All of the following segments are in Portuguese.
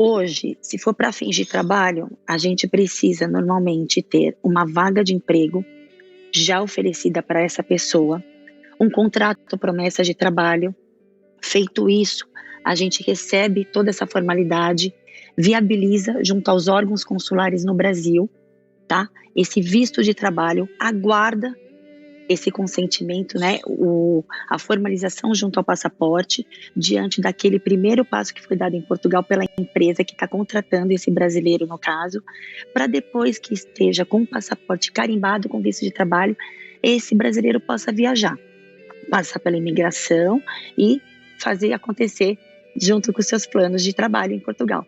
Hoje, se for para fins de trabalho, a gente precisa normalmente ter uma vaga de emprego já oferecida para essa pessoa, um contrato promessa de trabalho. Feito isso, a gente recebe toda essa formalidade, viabiliza junto aos órgãos consulares no Brasil, tá? Esse visto de trabalho, aguarda esse consentimento, né? A formalização junto ao passaporte, diante daquele primeiro passo que foi dado em Portugal pela empresa que está contratando esse brasileiro, no caso, para depois que esteja com o passaporte carimbado com visto de trabalho, esse brasileiro possa viajar, passar pela imigração e fazer acontecer junto com os seus planos de trabalho em Portugal.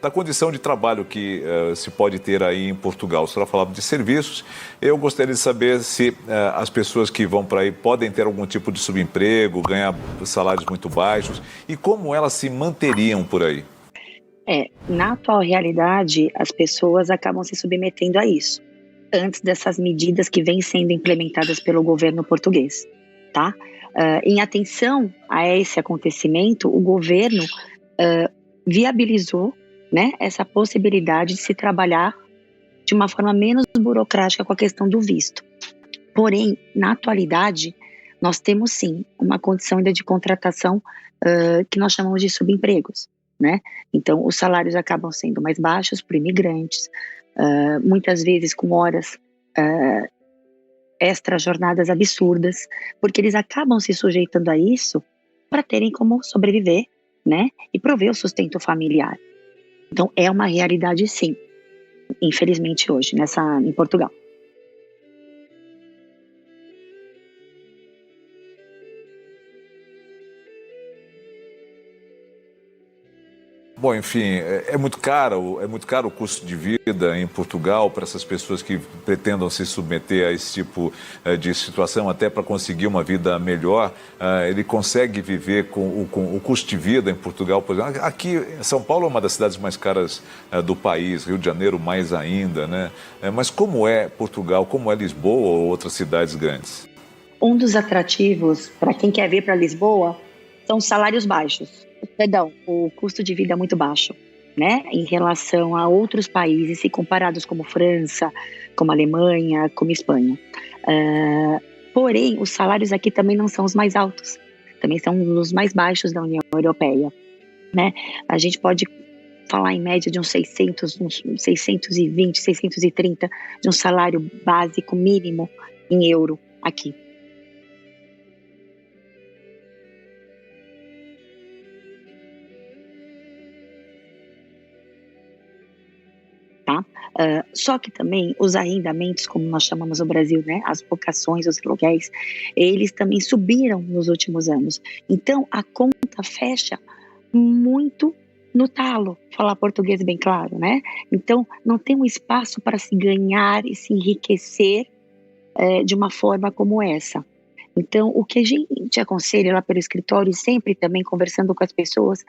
Da condição de trabalho que se pode ter aí em Portugal. A senhora falava de serviços. Eu gostaria de saber se as pessoas que vão para aí podem ter algum tipo de subemprego, ganhar salários muito baixos e como elas se manteriam por aí. Na atual realidade, as pessoas acabam se submetendo a isso, antes dessas medidas que vêm sendo implementadas pelo governo português, tá? Em atenção a esse acontecimento, o governo viabilizou, né, essa possibilidade de se trabalhar de uma forma menos burocrática com a questão do visto. Porém, na atualidade, nós temos sim uma condição ainda de contratação que nós chamamos de subempregos, né? Então, os salários acabam sendo mais baixos para imigrantes, muitas vezes com horas extra jornadas absurdas, porque eles acabam se sujeitando a isso para terem como sobreviver, né? E prover o sustento familiar. Então, é uma realidade, sim, infelizmente hoje, em Portugal. Bom, enfim, é muito caro o custo de vida em Portugal para essas pessoas que pretendam se submeter a esse tipo de situação, até para conseguir uma vida melhor. Ele consegue viver com o custo de vida em Portugal, por exemplo. Aqui, São Paulo é uma das cidades mais caras do país, Rio de Janeiro mais ainda, né? Mas como é Portugal, como é Lisboa ou outras cidades grandes? Um dos atrativos para quem quer vir para Lisboa são os salários baixos. Perdão, o custo de vida é muito baixo, né? Em relação a outros países, se comparados como França, como Alemanha, como Espanha. Porém, os salários aqui também não são os mais altos, também são os mais baixos da União Europeia, né? A gente pode falar em média de uns 600, uns 620, 630 de um salário básico mínimo em euro aqui. Tá? Só que também os arrendamentos, como nós chamamos no Brasil, né, as locações, os aluguéis, eles também subiram nos últimos anos. Então, a conta fecha muito no talo, falar português bem claro, né? Então, não tem um espaço para se ganhar e se enriquecer de uma forma como essa. Então, o que a gente aconselha lá pelo escritório, sempre também conversando com as pessoas,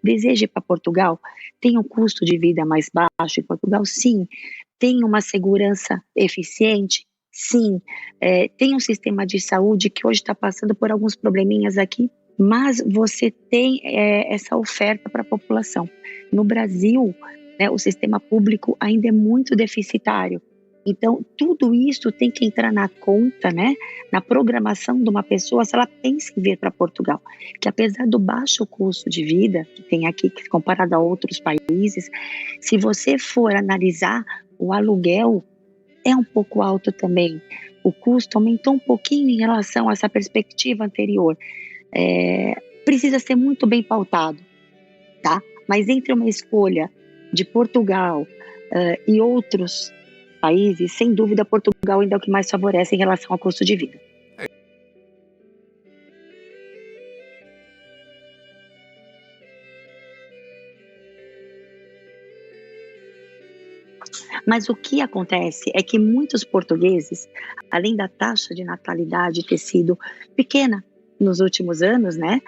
deseje ir para Portugal, tem um custo de vida mais baixo em Portugal, sim, tem uma segurança eficiente, sim, tem um sistema de saúde que hoje está passando por alguns probleminhas aqui, mas você tem essa oferta para a população. No Brasil, né, o sistema público ainda é muito deficitário. Então, tudo isso tem que entrar na conta, né, na programação de uma pessoa, se ela pensa em vir para Portugal. Que apesar do baixo custo de vida que tem aqui, comparado a outros países, se você for analisar, o aluguel é um pouco alto também. O custo aumentou um pouquinho em relação a essa perspectiva anterior. Precisa ser muito bem pautado, tá? Mas entre uma escolha de Portugal e outros países, sem dúvida, Portugal ainda é o que mais favorece em relação ao custo de vida. Mas o que acontece é que muitos portugueses, além da taxa de natalidade ter sido pequena nos últimos anos, né,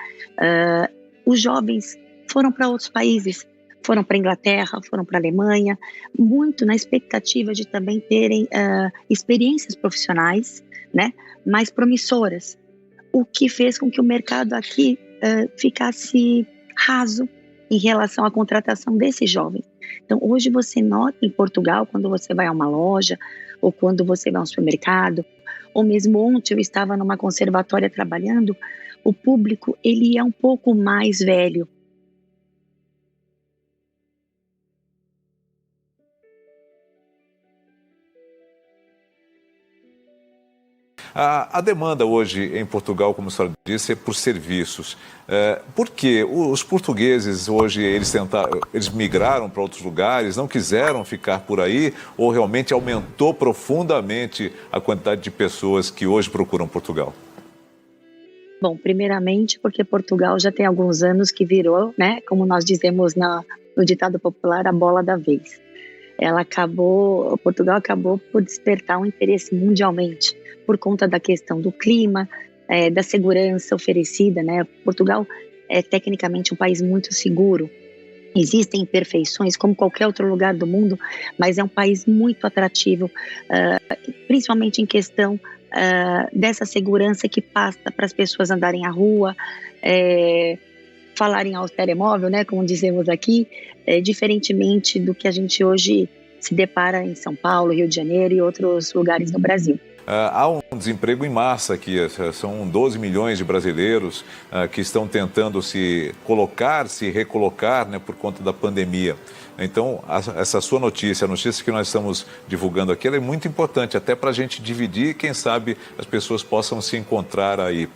os jovens foram para outros países, foram para a Inglaterra, foram para a Alemanha, muito na expectativa de também terem experiências profissionais, né, mais promissoras, o que fez com que o mercado aqui ficasse raso em relação à contratação desses jovens. Então, hoje você nota em Portugal, quando você vai a uma loja, ou quando você vai a um supermercado, ou mesmo ontem eu estava numa conservatória trabalhando, o público ele é um pouco mais velho. A demanda hoje em Portugal, como a senhora disse, é por serviços. Por quê? Os portugueses hoje, eles migraram para outros lugares, não quiseram ficar por aí, ou realmente aumentou profundamente a quantidade de pessoas que hoje procuram Portugal? Bom, primeiramente porque Portugal já tem alguns anos que virou, né, como nós dizemos no ditado popular, a bola da vez. Portugal acabou por despertar um interesse mundialmente por conta da questão do clima, da segurança oferecida, né? Portugal é tecnicamente um país muito seguro. Existem imperfeições como qualquer outro lugar do mundo, mas é um país muito atrativo, principalmente em questão dessa segurança que passa para as pessoas andarem à rua, falarem aos telemóvel, né, como dizemos aqui, diferentemente do que a gente hoje se depara em São Paulo, Rio de Janeiro e outros lugares no Brasil. Há um desemprego em massa aqui, são 12 milhões de brasileiros que estão tentando se recolocar, né, por conta da pandemia. Então, essa sua notícia, a notícia que nós estamos divulgando aqui, ela é muito importante, até para a gente dividir e, quem sabe, as pessoas possam se encontrar aí.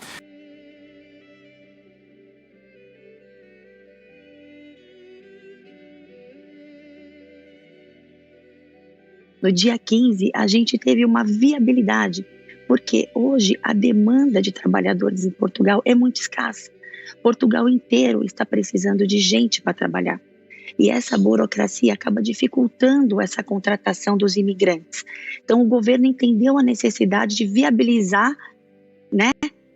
No dia 15, a gente teve uma viabilidade, porque hoje a demanda de trabalhadores em Portugal é muito escassa. Portugal inteiro está precisando de gente para trabalhar. E essa burocracia acaba dificultando essa contratação dos imigrantes. Então, o governo entendeu a necessidade de viabilizar, né,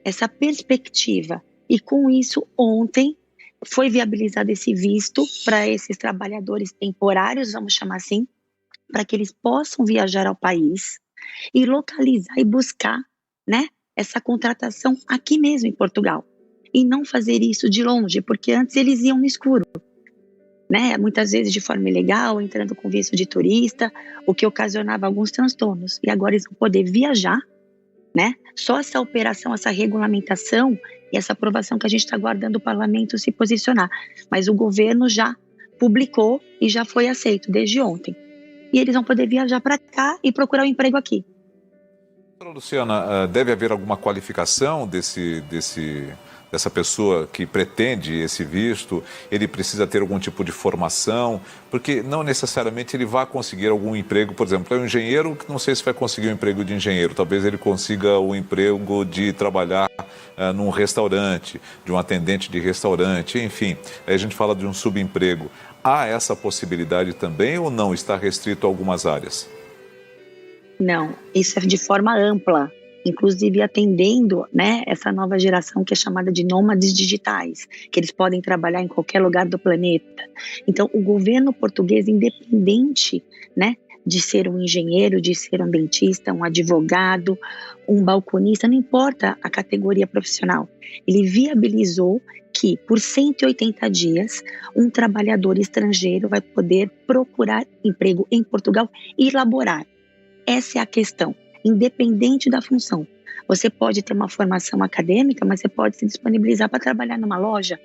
essa perspectiva. E com isso, ontem, foi viabilizado esse visto para esses trabalhadores temporários, vamos chamar assim, para que eles possam viajar ao país e localizar e buscar, né, essa contratação aqui mesmo em Portugal. E não fazer isso de longe, porque antes eles iam no escuro, né, muitas vezes de forma ilegal, entrando com visto de turista, o que ocasionava alguns transtornos. E agora eles vão poder viajar, né? Só essa operação, essa regulamentação e essa aprovação que a gente está aguardando o parlamento se posicionar. Mas o governo já publicou e já foi aceito desde ontem. E eles vão poder viajar para cá e procurar um emprego aqui. Luciana, deve haver alguma qualificação dessa pessoa que pretende esse visto? Ele precisa ter algum tipo de formação? Porque não necessariamente ele vai conseguir algum emprego. Por exemplo, é um engenheiro que não sei se vai conseguir um emprego de engenheiro. Talvez ele consiga o emprego de trabalhar num restaurante, de um atendente de restaurante, enfim. Aí a gente fala de um subemprego. Há essa possibilidade também ou não? Está restrito a algumas áreas? Não, isso é de forma ampla, inclusive atendendo, né, essa nova geração que é chamada de nômades digitais, que eles podem trabalhar em qualquer lugar do planeta. Então, o governo português, independente, né, de ser um engenheiro, de ser um dentista, um advogado, um balconista, não importa a categoria profissional, ele viabilizou que por 180 dias um trabalhador estrangeiro vai poder procurar emprego em Portugal e laborar. Essa é a questão, independente da função. Você pode ter uma formação acadêmica, mas você pode se disponibilizar para trabalhar numa loja,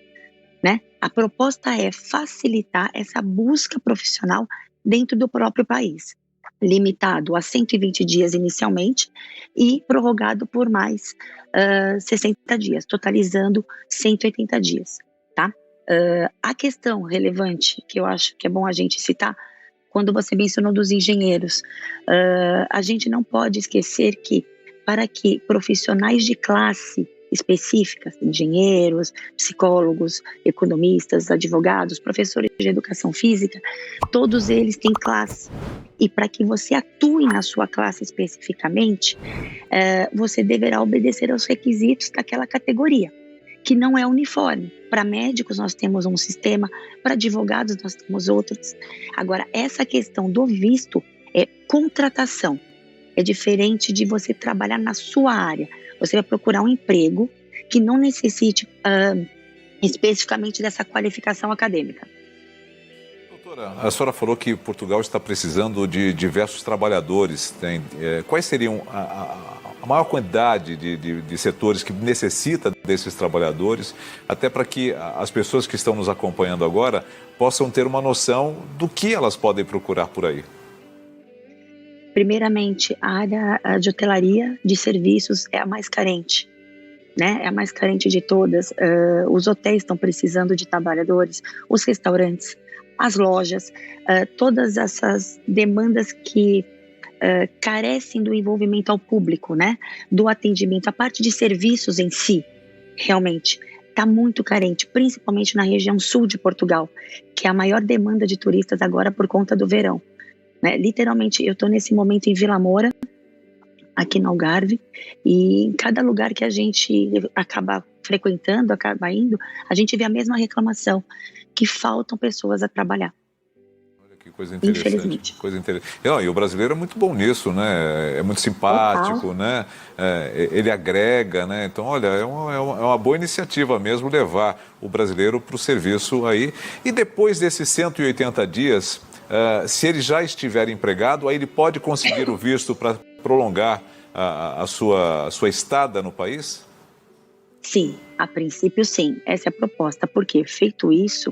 né? A proposta é facilitar essa busca profissional dentro do próprio país, limitado a 120 dias inicialmente e prorrogado por mais 60 dias, totalizando 180 dias, tá? A questão relevante, que eu acho que é bom a gente citar, quando você mencionou dos engenheiros, a gente não pode esquecer que para que profissionais de classe específicas, engenheiros, psicólogos, economistas, advogados, professores de educação física, todos eles têm classe. E para que você atue na sua classe especificamente, você deverá obedecer aos requisitos daquela categoria, que não é uniforme. Para médicos nós temos um sistema, para advogados nós temos outros. Agora, essa questão do visto é contratação. É diferente de você trabalhar na sua área. Você vai procurar um emprego que não necessite especificamente dessa qualificação acadêmica. Doutora, a senhora falou que Portugal está precisando de diversos trabalhadores. Quais seriam a maior quantidade de setores que necessita desses trabalhadores, até para que as pessoas que estão nos acompanhando agora possam ter uma noção do que elas podem procurar por aí? Primeiramente, a área de hotelaria, de serviços, é a mais carente, né? É a mais carente de todas. Os hotéis estão precisando de trabalhadores, os restaurantes, as lojas, todas essas demandas que carecem do envolvimento ao público, né? Do atendimento, a parte de serviços em si, realmente está muito carente, principalmente na região sul de Portugal, que é a maior demanda de turistas agora por conta do verão. Né? Literalmente, eu estou nesse momento em Vila Moura, aqui no Algarve, e em cada lugar que a gente acaba frequentando, acaba indo, a gente vê a mesma reclamação, que faltam pessoas a trabalhar. Olha que coisa interessante. Infelizmente. Coisa interessante. E o brasileiro é muito bom nisso, né? É muito simpático, né? Ele agrega, né? Então, olha, é uma boa iniciativa mesmo levar o brasileiro para o serviço aí. E depois desses 180 dias... se ele já estiver empregado, aí ele pode conseguir o visto para prolongar a sua estada no país? Sim, a princípio sim, essa é a proposta, porque feito isso,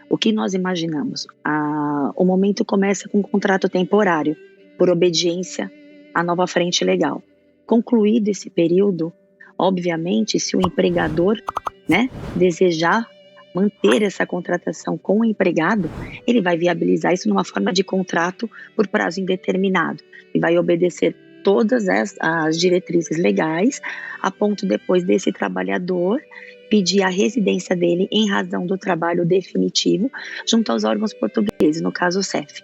o que nós imaginamos? O momento começa com um contrato temporário, por obediência à nova frente legal. Concluído esse período, obviamente, se o empregador, né, desejar manter essa contratação com o empregado, ele vai viabilizar isso numa forma de contrato por prazo indeterminado e vai obedecer todas as diretrizes legais, a ponto depois desse trabalhador pedir a residência dele em razão do trabalho definitivo junto aos órgãos portugueses, no caso o CEF.